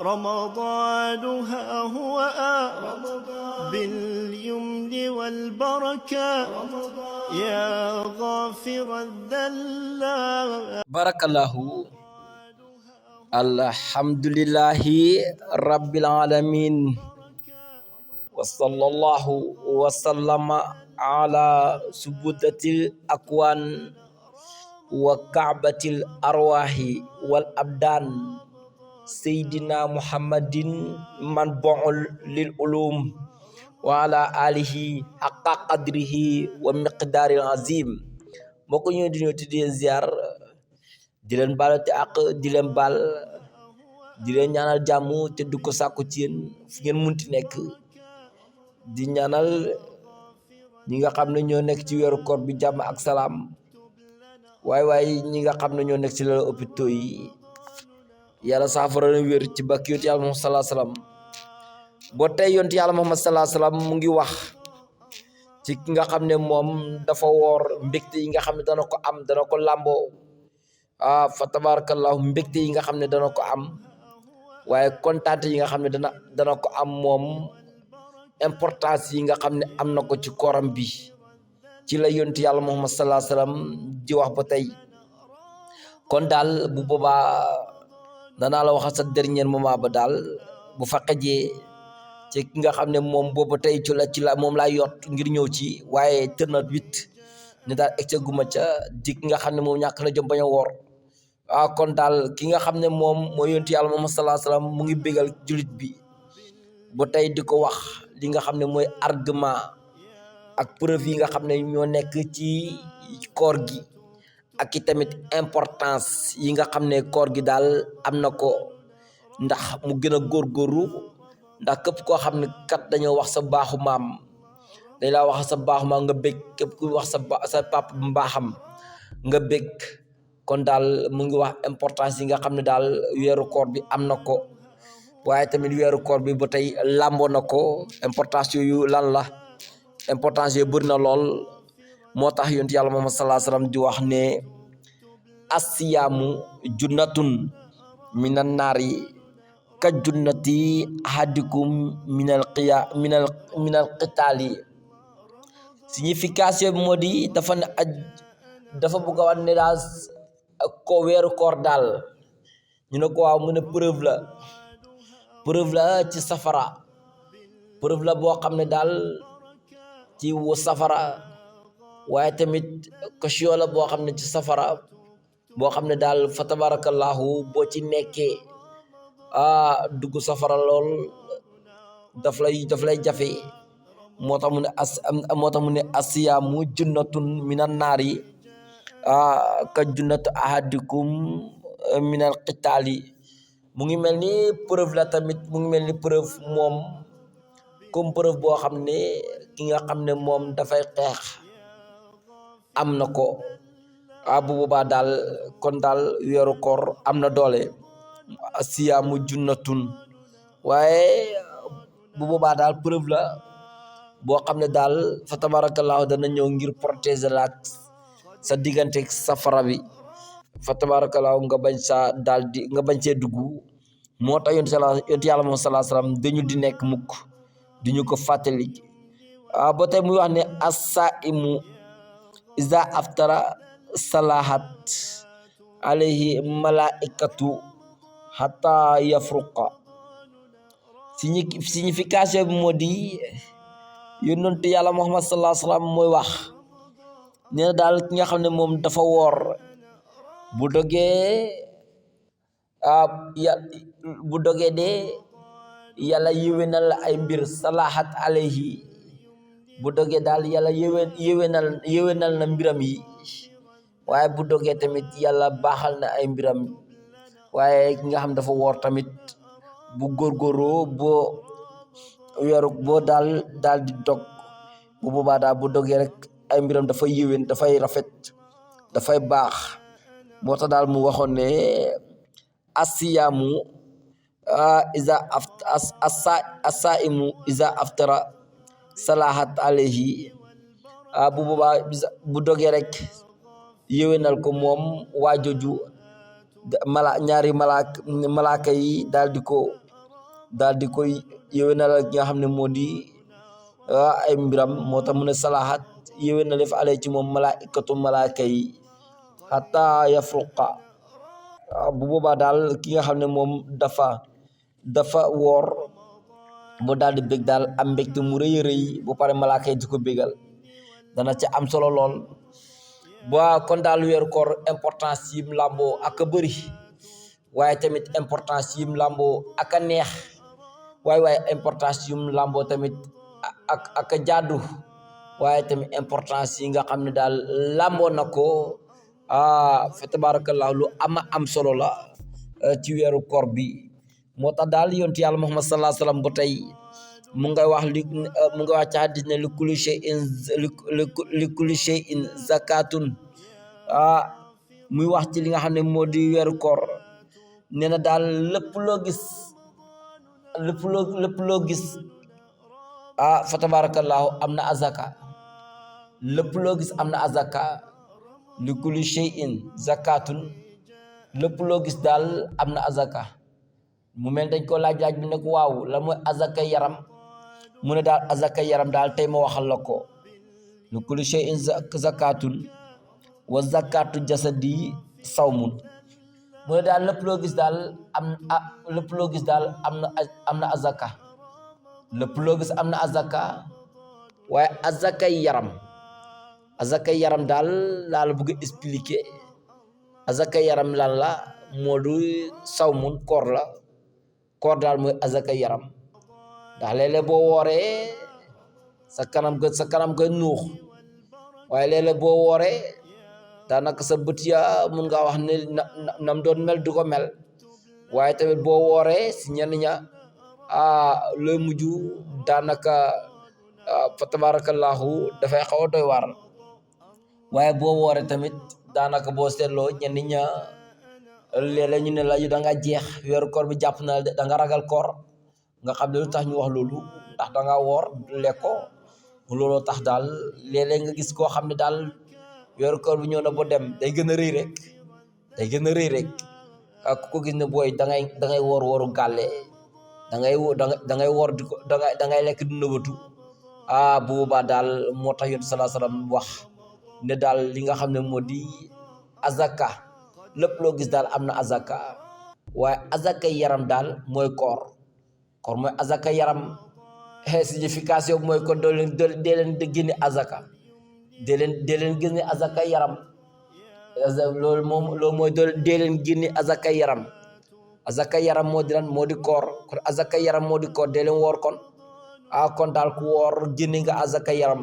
رمضان ها هو باليمن والبركة يا غافر الذلات. بارك الله. الحمد لله رب العالمين، وصلى الله وسلم على سبوتة الأكوان وكعبة الأرواح والأبدان سيدنا محمد منبع للعلوم وعلى آله حق قدره ومقدار العظيم. mbokk ñu di ñëw di ziar di leen baal te ak di leen baal di leen ñaanal jàmm te du ko sàkku ci yéen fu ngeen munti nekk di ñaanal ñi nga xam ne ñoo nekk ci weeru koor bi jàmm ak salaam waaye ñi nga xam ne ñoo nekk ci lal hôpitaux yi yàlla saafara leen wér ci bakk yonent yàlla Muhammad sallallahu alayhi wasallam. boo tey yonent yàlla Muhammad sallallahu alayhi wasallam mu ngi wax ci ki nga xam ne moom dafa woor mbégte yi nga xam ne dana ko am dana ko làmboo fa tabarakallahu mbégte yi nga xam ne dana ko am waaye kontaante yi nga xam ne dana ko am moom importance yi nga xam ne am na ko ci kooram bi ci la yonent yàlla Muhammad sallallahu alayhi wasallam di wax ba tey. kon daal bu boobaa danaa la wax sa dernier moment ba daal bu fa xejee ci ki nga xam ne moom booba tey ci la moom laa yott ngir ñëw ci waaye tërnat 8 ne daal egce guma ca di ki nga xam ne moom ñàkk na jom bañ a woor. kon daal ki nga xam ne moom mooy yonent yàlla Muhammad sallallahu alayhi wasallam mu ngi bégal julit bi ba tey di ko wax li nga xam ne mooy argument ak preuve yi nga xam ne ñoo nekk ci koor gi ak i tamit importance yi nga xam ne koor gi daal am na ko ndax mu gën a góorgóorlu ndax képp koo xam ne kat dañoo wax sa baaxu maam dañ laa wax sa baaxu maam nga bég képp ku wax sa papa mbaaxam nga bég. kon daal mu ngi wax importance yi nga xam ne daal weeru koor bi am na ko waaye tamit weeru koor bi ba tey làmboo na ko. importance yooyu lan la importance yooyu bëri na lool moo tax yonent yàlla Muhammad sallallahu alayhi wasallam di wax ne asiyaamu junnatun minan naari ka junnati ahadikum minal qitaali. signification bi moo di dafa bëgg a wax ne daal ko weeru koor daal ñu ne ko waaw mu ne preuve la ci safara, preuve la boo xam ne daal ci safara waaye tamit caution la boo xam ne ci safara boo xam ne daal fa tabarakallahu boo ci nekkee dugg safara lool daf lay jafe. moo tax mu ne asiyaamu junnatun minan naari ka junnatu ahadikum minal qitaali. mu ngi mel ni preuve la tamit mu ngi mel ni preuve moom comme preuve boo xam ne ki nga xam ne moom dafay xeex am na ko. bu boobaa daal kon daal weeru koor am na doole asiyaamu junnatun waaye bu boobaa daal preuve la boo xam ne daal fa tabarakallahu dana ñëw ngir protéger la sa diggante safara bi fa tabarakallahu nga bañ see dugg. moo tax yonent yàlla moom sallallahu alayhi wasallam dañu di nekk mukk di ñu ko fàttali. ba tey muy wax ne as-saimu iza aftara salahat alayhi malaikatu hatta yafruqa. signification bi moo di yonent yàlla Muhammad sallallahu alayhi wasallam mooy wax nee na daal ki nga xam ne moom dafa woor bu dogee de yàlla yéwénal la ay mbir salahat alayhi bu dogee daal yàlla yéwénal na mbiram yi waaye bu dogee tamit yàlla baaxal na ay mbiram. waaye ki nga xam dafa woor tamit bu góorgóoroo boo daal di dog bu boobaa daal bu dogee rek ay mbiram dafay yéwén dafay rafet dafay baax. moo tax daal mu waxoon ne asiyaamu asaimu iza aftara salahat alayhi. bu boobaa bu dogee rek yéwénal ko moom waa joju ñaari malaaka yi daal di ko daal di koy yéwénal ak nga xam ne moo di ay mbiram moo tax mu ne salahat yéwénalef ale ci moom malaikatu malaaka yi hatta yafruqa bu boobaa daal ki nga xam ne moom dafa woor mu daal di bég daal am mbégte mu rëy a rëy bu pare malaaka yi di ko bégal dana ci am solo lool ba kon daal weeru koor importance yim làmboo ak a bëri waaye tamit importance yim làmboo ak a neex waaye importance yim làmboo tamit ak a jaadu waaye tamit importance yi nga xam ne daal làmboo na ko fa tabarakallahu lu am solo la ci weeru koor bi moo tax daal yonent yàlla Muhammad sallallahu alayhi wasallam ba tey mu ngay wax ci hadis ne li kulli shay'in zakatun muy wax ci li nga xam ne moo di weeru koor nee na daal lépp loo gis fa tabarakallahu am na azaka lépp loo gis am na azaka li kulli shay'in zakatun lépp loo gis daal am na azaka mu mel dañ ko laaj bi ne ko waaw la mooy azaka yaram mu ne daal azaka yaram daal tey ma waxal la ko li kulli shay'in zakatun wa zakatu jasadi sawmun mu ne daal lépp loo gis daal am na azaka lépp loo gis am na azaka waaye azaka yaram daal laa la bëgg a expliquer azaka yaram lan la moo du sawmun koor daal mooy azaka yaram ndax léeg-léeg boo wooree sa kanam ga nuux waaye léeg-léeg boo wooree daanaka sa bët ya mun nga wax ne nam doon mel du ko mel waaye tamit boo wooree si ñenn ña looy mujj daanaka fa tabarakallahu dafay xaw a doy waar waaye boo wooree tamit daanaka boo seetloo ñenn ña léeg-léeg ñu ne la da nga jeex weeru koor bi jàpp na da nga ragal koor nga xam ne lu tax ñu wax loolu ndax da nga woor lekko looloo tax daal léeg-léeg nga gis koo xam ne daal weeru koor bi ñëw na ba dem day gën a rëy rek ku ko gis ne booy da ngay woor gàlle da ngay woor di ko da ngay lekk di nëbatu bu boobaa daal moo tax yonent sallallahu alayhi wasallam wax ne daal li nga xam ne moo di azaka lépp loo gis daal am na azaka waaye azaka yaram daal mooy koor mooy azaka yaram signification mooy kon dee leen génne azaka dee leen génne azaka yaram loolu mooy dee leen génne azaka yaram moo di lan moo di koor kon azaka yaram moo di koor dee leen woor kon kon daal ku woor génne nga azaka yaram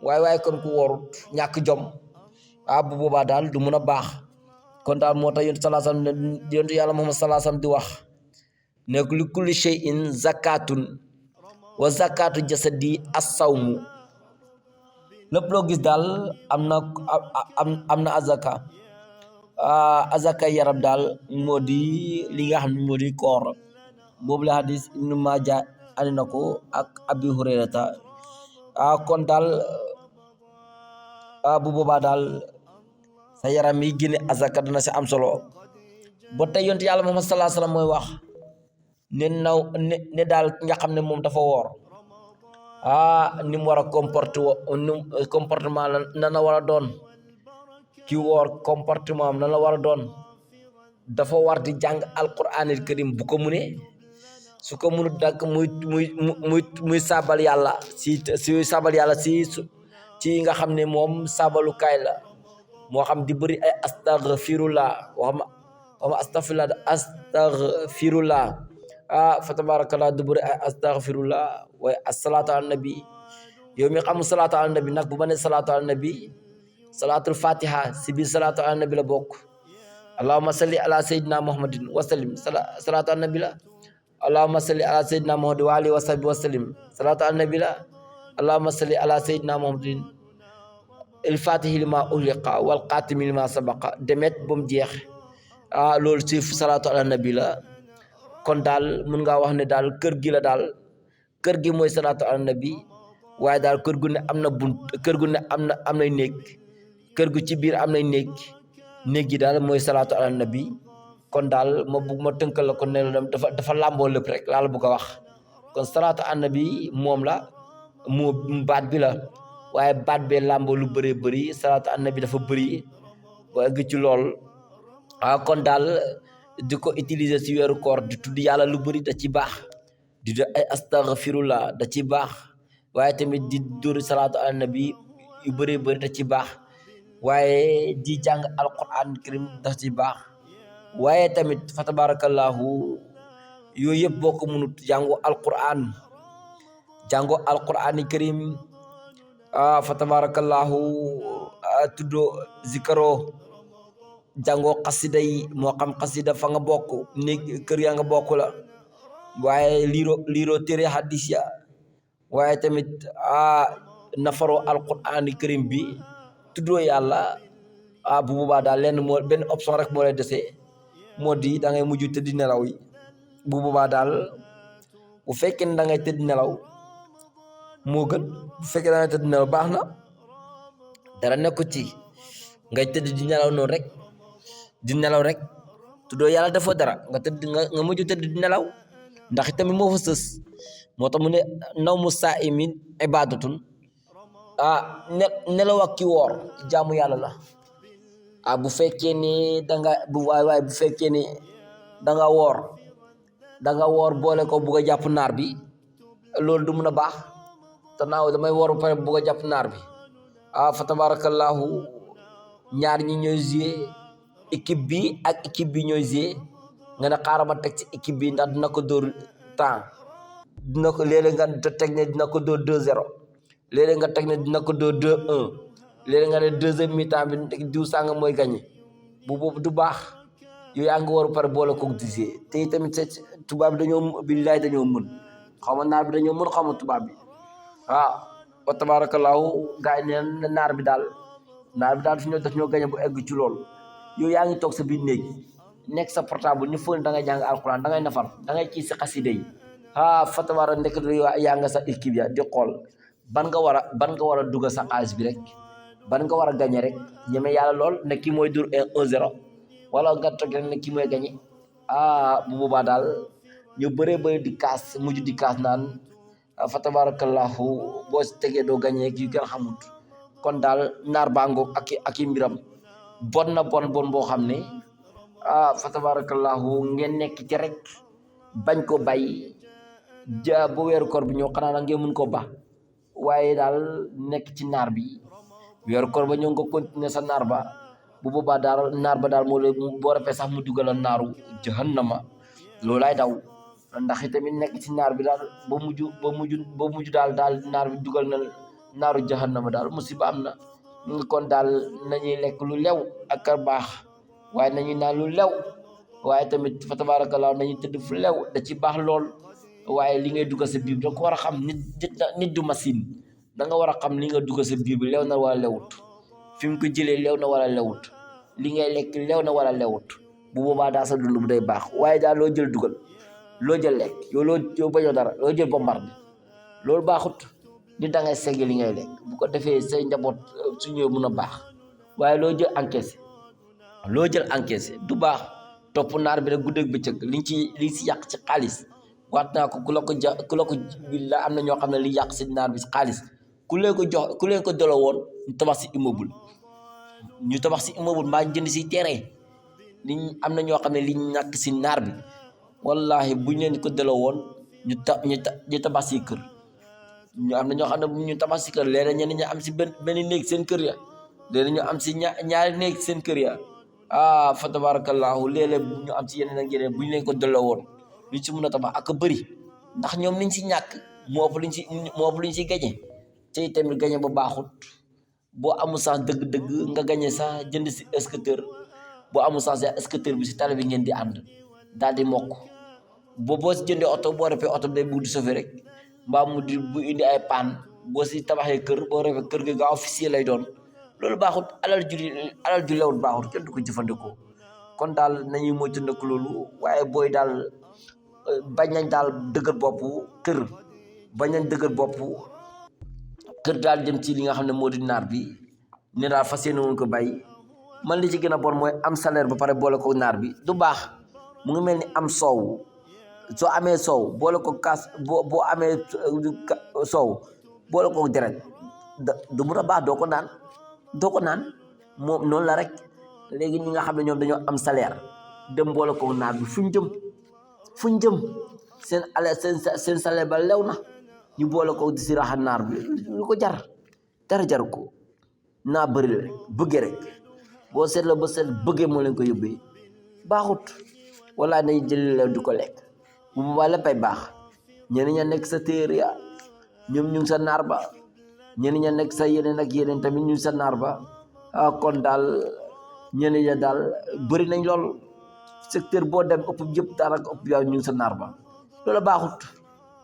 waaye kon ku woorut ñàkk jom bu boobaa daal du mun a baax kon daal moo tax yonent sallallahu alayhi wasallam yonent yàlla Muhammad sallallahu alayhi wasallam di wax ne li kulli shay'in zakatun wa zakatu jasadi as-sawmu lépp loo gis daal am na azaka yaram daal moo di li nga xam ne moo di koor boobu la hadis Ibnu Maaja andi na ko ak Abi Hurayrata kon daal bu boobaa daal sa yaram yi génne azaka dana si am solo ba tey yonent yàlla Muhammad sallallahu alayhi wasallam mooy wax ne daal nga xam ne moom dafa woor ni mu war a comportement na la war a doon ki woor comportement am na la war a doon dafa war di jàng alquranil karim bu ko munee su ko munut dak muy sabal yàlla si sabal yàlla ci nga xam ne moom sabalu kaay la moo xam di bëri ay astaghfirullah waxama astaghfirullah fa tabarakallah di bëri ay astaghfirullah waaye asalaatu ala nabi yow mi xamul salaatu ala nabi nag bu ma ne salaatu ala nabi salaatul fatiha si biir salaatu ala nabi la bokk allahumma salli ala sayyidina muhammadin wa sallim salaatu ala nabi la allahumma salli ala sayyidina muhammadin wa alihi wa sahbihi wa sallim salaatu ala nabi la allahumma salli ala sayyidina muhammadin il-fatihi lima ughliqa wal qatimi lima sabaqa demet ba mu jeex loolu ci salaatu ala nabi la kon daal mun ngaa wax ne daal kër gi la daal kër gi mooy salaatu ala nabi waaye daal kër gu ne am na bunt kër gu ne am nay néeg kër gu ci biir am nay néeg gi daal mooy salaatu ala nabi kon daal ma bugg ma tënkal la ko ne la dafa làmboo lépp rek laa la bëgg a wax kon salaatu annabi moom la moo baat bi la waaye baat bee làmboo lu bëree bëri salaatu annabi dafa bëri ba egg ci lool kon daal di ko utiliser ci weeru koor di tudd yàlla lu bëri da ci baax di def ay astaghfirullah da ci baax waaye tamit di dóori salaatu annabi yu bëree bëri da ci baax waaye di jàng alquran karim da ci baax waaye tamit fa tabarakallahu yooyu yëpp boo ko mënut jàngoo alquran karim fa tabarakallahu tuddo zikaro jàngoo xasida yi moo xam xasida fa nga bokk néeg kër yaa nga bokk la waaye liiro téere hadis ya waaye tamit nafaroo alquran karim bi tuddoo yàlla bu boobaa daal benn option rek moo lay dese moo di da ngay mujj tëdd nelaw yi bu boobaa daal bu fekkee ne da ngay tëdd nelaw moo gën bu fekkee da ngay tëdd nelaw baax na dara nekku ci ngay tëdd di nelaw noonu rek di nelaw rek tuddoo yàlla dafa dara nga mujj tëdd di nelaw ndax tamit moo fa sës moo tax mu ne naw mu saa imin ibadatun nelaw ak ki woor jaamu yàlla la bu fekkee ne waaye bu fekkee ne danga woor boole ko bugg a jàpp naar bi loolu du mun a baax te naaw damay woor ba pare bugg a jàpp naar bi fa tabarakallahu ñaar ñi ñooy jouer équipe bi ak équipe bi ñooy jouer nga ne xaaral ma teg ci équipe bi ndax dina ko dóor temps dina ko léeg-léeg nga teg ne dina ko dóor 2-0 léeg-léeg nga teg ne dina ko dóor 2-1 léeg-léeg nga ne deuxième mi-temps bi diw sànga mooy gagné bu boobu du baax yow yaa ngi war a pare boole koog disee te tamit tubaab bi billaay dañoo mën xaw ma naar bi dañoo mën xaw ma tubaab bi wa tabarakallahu gars yi ne naar bi daal fi ñoo def ñoo gagné bu egg ci loolu yow yaa ngi toog sa biir néeg nekk sa portable ñu fóon da ngay jàng alquran da ngay nafar da ngay kii si xaside yi fa tabara ndekk yaa nga sa équipe ya di xool ban nga war a dugal sa xaalis bi rek ban nga war a gagné rek ñeme yàlla lool ne kii mooy dur 1-0 wala nga toog rek ne kii mooy gagné bu boobaa daal ñu bëree bëri di kaas mujj di kaas naan fa tabarakallahu boo si tegee doo gagné yu gën xamut kon daal naar baa ngoog ak i mbiram bon na bon boo xam ne fa tabarakallahu ngeen nekk ci rek bañ ko bay ba weeru koor bi ñëw xanaa na ngeen mun ko ba waaye daal nekk ci naar bi weeru koor ba ñëw nga continuer sa naar ba bu boobaa daal naar ba daal moo la boo rafet sax mu dugal naaru jahannama loolaay daw ndax itamit nekk ci naar bi daal ba mujj daal naar bi dugal na naaru jahannama daal musiba am na kon daal nañuy lekk lu lew ak kar baax waaye nañuy naan lu lew waaye tamit fa tabarakallah nañuy tëdd fu lew da ci baax lool waaye li ngay dugal sa biir da ko war a xam nit du machine da nga war a xam li nga dugal sa biir bi lew na wala lewut fi mu ko jëlee lew na wala lewut li ngay lekk lew na wala lewut bu boobaa daal sa dund bu day baax waaye daal loo jël dugal loo jël lekk yow bañoo dara loo jël bombardé loolu baaxut nit da ngay segg li ngay lekk bu ko defee say njaboot su ñëwee mun a baax waaye loo jël encaissé du baax topp naar bi rek guddeeg bëccëg liñ si yàq ci xaalis waat naa ko ku la ko billa am na ñoo xam ne li yàq si naar bi si xaalis ku leen ko delloo woon ñu tabax si immeuble mbaa jënd si terrain am na ñoo xam ne li ñàkk si naar bi wallahi buñ leen ko delloo woon ñu tabax si kër ñu am na ñoo xam ne bu ñu tabax si kër léeg-léeg ñenn ñi am si benn néeg seen kër ya léeg-léeg ñu am si ñaari néeg seen kër ya fa tabarakallahu léeg-léeg ñu am si yeneen ak yeneen bu ñu leen ko delloo woon luñ si mun a tabax ak bëri ndax ñoom liñ si ñàkk moo ëpp luñ si gañe te tamit gañe ba baaxut boo amul sax dëgg-dëgg nga gañe sax jënd si scooter boo amul sax scooter bi si tali bi ngeen di ànd daal di mokk boo si jëndee oto boo refee oto bi day bugg di sauver rek mbaa mu di bu indi ay paan boo si tabaxee kër boo refee kër gi gaaw officier lay doon loolu baaxut alal ju lewut baaxut kenn du ko jëfandikoo kon daal nañuy moytandiku loolu waaye booy daal bañ nañ daal dëgër bopp kër daal jëm ci li nga xam ne moo di naar bi ne daal fas yéene woon ko bàyyi man li ci gën a bon mooy am salaire ba pare boole ko naar bi du baax mu ngi mel ni am soow soo amee soow boole ko kaas boo amee soow boole ko deret du mun a baax doo ko naan moom noonu la rek. léegi ñi nga xam ne ñoom dañoo am salaire dem boole ko naar bi fuñ jëm seen salaire ba lew na ñu boole ko di si raxa naar bi lu ko jar dara jar ko naa bëri rek bëgge rek boo seetloo ba seet bëggee moo leen ko yóbbee baaxut wala nañ jëli la du ko lekk bu boobaa léppay baax. ñeneen ña nekk sa téere ya ñoom ñu ngi sa naar ba ñeneen ña nekk sa yeneen ak yeneen tamit ñu ngi sa naar ba kon daal ñeneen ña daal bëri nañ lool secteur boo dem ëpp yëpp daanaka ëpp yow ñu ngi sa naar ba loolu baaxut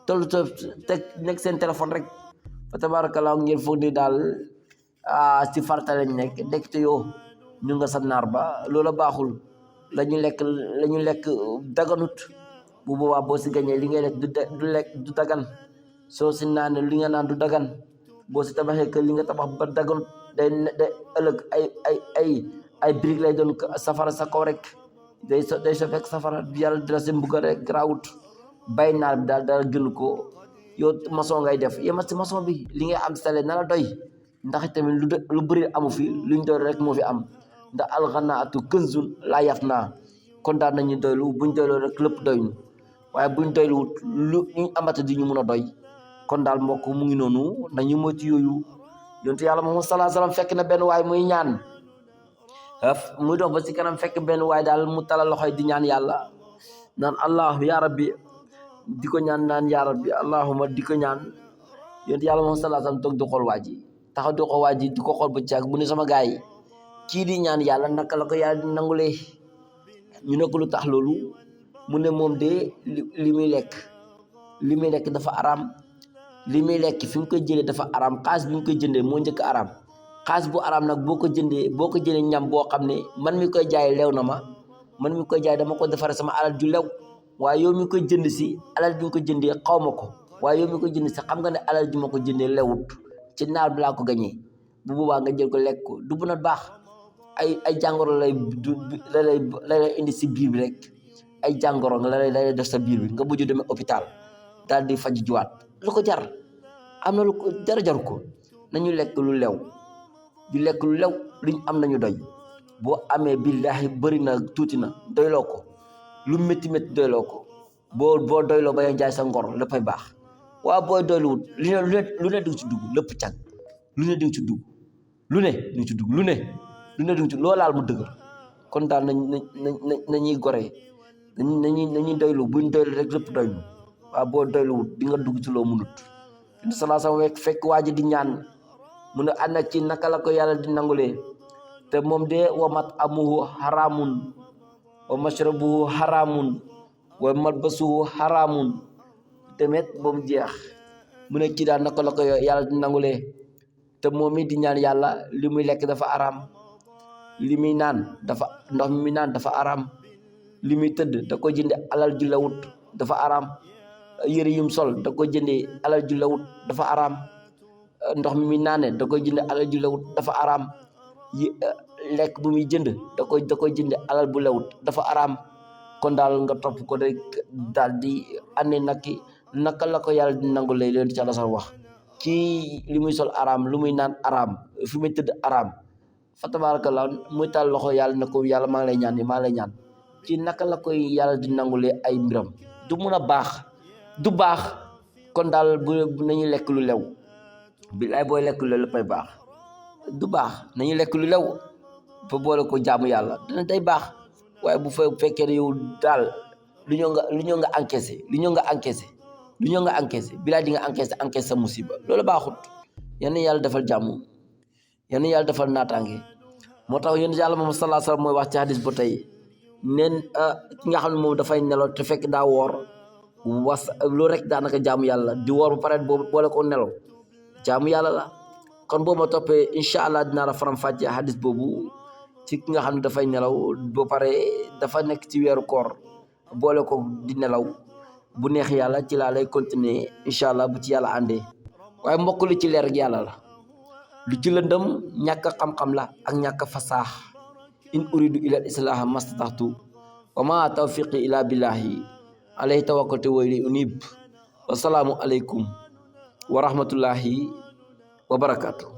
tollu teg nekk seen téléphone rek fa tabarakallah ngeen foog ni daal si farta lañ nekk ndekete yoo ñu nga sa naar ba loolu baaxul la ñu lekk daganut bu boobaa boo si gañee li ngay lekk du dagan soo si naan li nga naan du dagan boo si tabaxee kër li nga tabax ba daganut day ëllëg ay brique lay doon safara sa kaw rek day so fekk safara yàlla dina si mbugal rek garaawut bay naar bi daal dara gën ko yow maçon ngay def yemal si maçon bi li ngay am sale na la doy ndax tamit lu bëri amu fi luñ doy rek moo fi am ndax alxanaatu kënzun laa yaf naa kon daal nañu doylu buñ doyloo rek lépp doy ñu waaye buñ doyluwut lu ñu amata di ñu mun a doy kon daal mbokk mu ngi noonu nañu moytu yooyu. yontu yàlla Muhammad sallallahu alayhi wasallam fekk na benn waay muy ñaan muy dox ba si kanam fekk benn waay daal mu talal loxoy di ñaan yàlla naan allah ya rabbi di ko ñaan naan ya rabbi allahuma di ko ñaan. yontu yàlla Muhammad sallallahu alayhi wasallam toog di xool waa ji taxaw di xool waa ji di ko xool ba caag mu ne sama gaay yi kii di ñaan yàlla naka la ko yàlla di nangulee ñu ne ko lu tax loolu mu ne moom de li muy lekk dafa araam li muy lekk fi mu koy jëlee dafa araam xaalis bi mu koy jëndee moo njëkk araam xaalis bu araam nag boo ko jëndee ñam boo xam ne man mi koy jaay lew na ma man mi koy jaay dama ko defaree sama alal ju lew waaye yow mi koy jënd si alal bi nga ko jëndee xaw ma ko waaye yow mi koy jënd si xam nga ne alal ji ma ko jëndee lewut ci naar bi laa ko gañee bu boobaa nga jël ko lekk ko du bu na baax ay jàngoro lay indi si biir bi rek ay jàngoro nga lay def sa biir bi nga mujj demee hôpital daal di faj juwaat lu ko jar am na lu ko jar ko nañu lekk lu lew di lekk lu lew luñ am nañu doy boo amee billaahi bëri na tuuti na doyloo ko lu métti doyloo ko boo doyloo ba ya jaay sa ngor léppay baax waaw booy doyluwut lu ne di ci dugg lépp cag lu ne di ci dugg lu ne di ci loolu laal mu dëgër kon daal nañuy gore nañuy doylu buñ doylu rek lépp doylu waaw boo doyluwut di nga dugg ci loo munut salaa sama fekk waa ji di ñaan mu ne ànd ak ci naka la ko yàlla di nangulee te moom de wa mat amuhu haramun wa mashrabuhu haramun wa malbasuhu haramun temet ba mu jeex mu ne kii daal naka la ko yàlla di nangulee te moom mi di ñaan yàlla li muy lekk dafa araam li muy naan ndox mi naan dafa araam li muy tëdd da ko jënde alal ju lewut dafa araam yëre yum sol da ko jënde alal ju lewut dafa araam ndox mi muy naane da koy jënde alal ju lewut dafa araam lekk bu muy jënd da koy jënde alal bu lewut dafa araam kon daal nga topp ko rek daal di ane naka la ko yàlla di nangu lay leen ci Yàlla sax wax kii li muy sol araam lu muy naan araam fi muy tëdd araam fa tabarakallah muy taal loxo yàlla ne ko yàlla maa ngi lay ñaan ci naka la koy yàlla di nangulee ay mbiram du mun a baax du baax kon daal bu nañu lekk lu lew bilaay booy lekk lu lew léppay baax du baax nañu lekk lu lew fa boole ko jaamu yàlla dina day baax waaye bu fekkee ne yow daal lu ñëw nga encaissé bilaay di nga encaissé sa musiba loolu baaxut yenn yàlla defal jàmm yenn yàlla defal naataange moo tax yéen yàlla moom sallallahu alayhi wasallam mooy wax ci hadis ba tey neen ki nga xam ne moom dafay nelaw te fekk daa woor loolu rek daanaka jaamu yàlla di woor bu pare boobu boole ko nelaw jaamu yàlla la kon boo ma toppee incha allah dinaa la faram-fàccee hadis boobu ci ki nga xam ne dafay nelaw ba pare dafa nekk ci weeru koor boole ko di nelaw bu neex yàlla ci laa lay continuer incha allah bu ci yàlla àndee waaye mbokk lu ci leer ak yàlla la lu ci lëndëm ñàkk xam-xam la ak ñàkk fasaax in uridu ila islaha mastataxtu wa ma tawfiqi illa billahi alayhi tawakkaltu wa ilayhi unib. Wassalamu alaikum warahmatullahi wabarakatuh.